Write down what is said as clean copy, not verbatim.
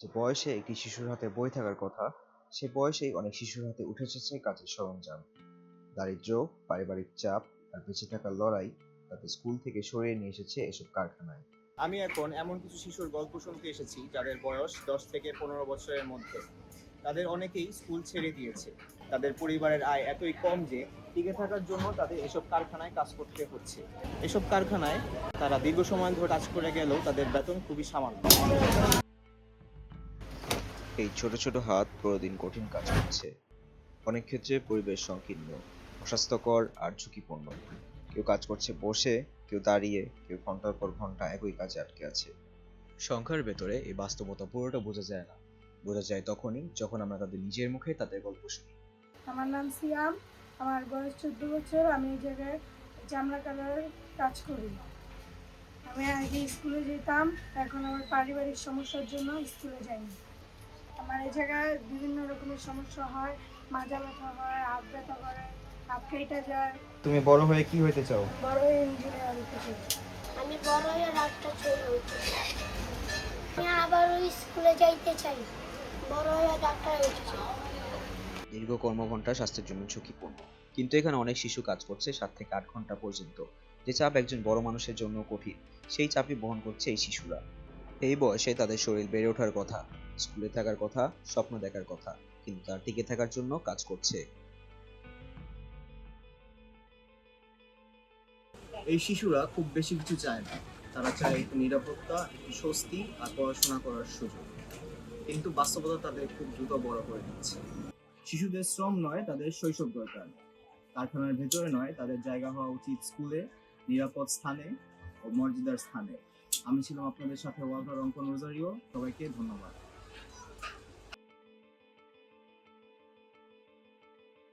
যে বয়সে একটি শিশুর হাতে বই থাকার কথা, সে বয়সেই অনেক শিশুর হাতে উঠে এসেছে কাজের সরঞ্জাম। দারিদ্র্য, পারিবারিক চাপ আর বেঁচে থাকার লড়াই তাদের স্কুল থেকে সরিয়ে নিয়ে এসেছে এসব কারখানায়। আমি এখন এমন কিছু শিশুর গল্প শুনতে এসেছি যাদের বয়স 10 থেকে 15 বছরের মধ্যে। তাদের অনেকেই স্কুল ছেড়ে দিয়েছে। তাদের পরিবারের আয় এতই কম যে টিকে থাকার জন্য তাদের এসব কারখানায় কাজ করতে হচ্ছে। এসব কারখানায় তারা দীর্ঘ সময় ধরে কাজ করে গেলেও তাদের বেতন খুবই সামান্য। এই ছোট ছোট হাত প্রতিদিন কঠিন কাজ করছে। অনেক ক্ষেত্রে পরিবেশ সংকীর্ণ, অস্বাস্থ্যকর আর ঝুঁকিপূর্ণ। কেউ কাজ করছে বসে, কেউ দাঁড়িয়ে, কেউ ঘন্টার পর ঘন্টা একই কাজে আটকে আছে। সংখ্যার ভেতরে এই বাস্তবতা পুরোটা বোঝা যায় না। বোঝা যায় তখনই যখন আমরা তাদের নিজের মুখে তাদের গল্প শুনি। আমার নাম সিয়াম। আমার বয়স 14 বছর। আমি এই জায়গায় চামড়া কালারের কাজ করি। আমি আগে স্কুলে যেতাম, এখন আমার পারিবারিক সমস্যার জন্য স্কুলে যাইনি। আমার এই জায়গায় বিভিন্ন রকমের সমস্যা হয়, মাজা ব্যথা হয়, হাত ব্যথা করে, হাত কেটে যায়। তুমি বড় হয়ে কি হতে চাও? বড় ইঞ্জিনিয়ার হতে চাই। আমি বড় হয়ে ডাক্তার হতে চাই। আমি আবারও স্কুলে যাইতে চাই, বড় হয়ে ডাক্তার হতে চাই। দীর্ঘ কর্মঘণ্টা স্বাস্থ্যের জন্য ঝুঁকিপূর্ণ, কিন্তু এখানে অনেক শিশু কাজ করছে 7 থেকে 8 ঘন্টা পর্যন্ত। যে চাপ একজন বড় মানুষের জন্য কঠিন, সেই চাপই বহন করছে এই শিশুরা। এই বয়সে তাদের শরীর বেড়ে ওঠার কথা, স্কুলে থাকার কথা, স্বপ্ন দেখার কথা, কিন্তু তার টিকে থাকার জন্য কাজ করছে। এই শিশুরা খুব বেশি কিছু চায় না। তারা চায় একটু নিরাপত্তা, একটু স্বস্তি আর পড়াশোনা করার সুযোগ। কিন্তু বাস্তবতা তাদের খুব দ্রুত বড় করে দিচ্ছে। শিশুদের শ্রম নয়, তাদের শৈশব দরকার। কারখানার ভেতরে নয়, তাদের জায়গা হওয়া উচিত স্কুলে, নিরাপদ স্থানে ও মর্যাদার স্থানে। আমি ছিলাম আপনাদের সাথে ওয়ালভার রঙ্কন রোজারিও। সবাইকে ধন্যবাদ।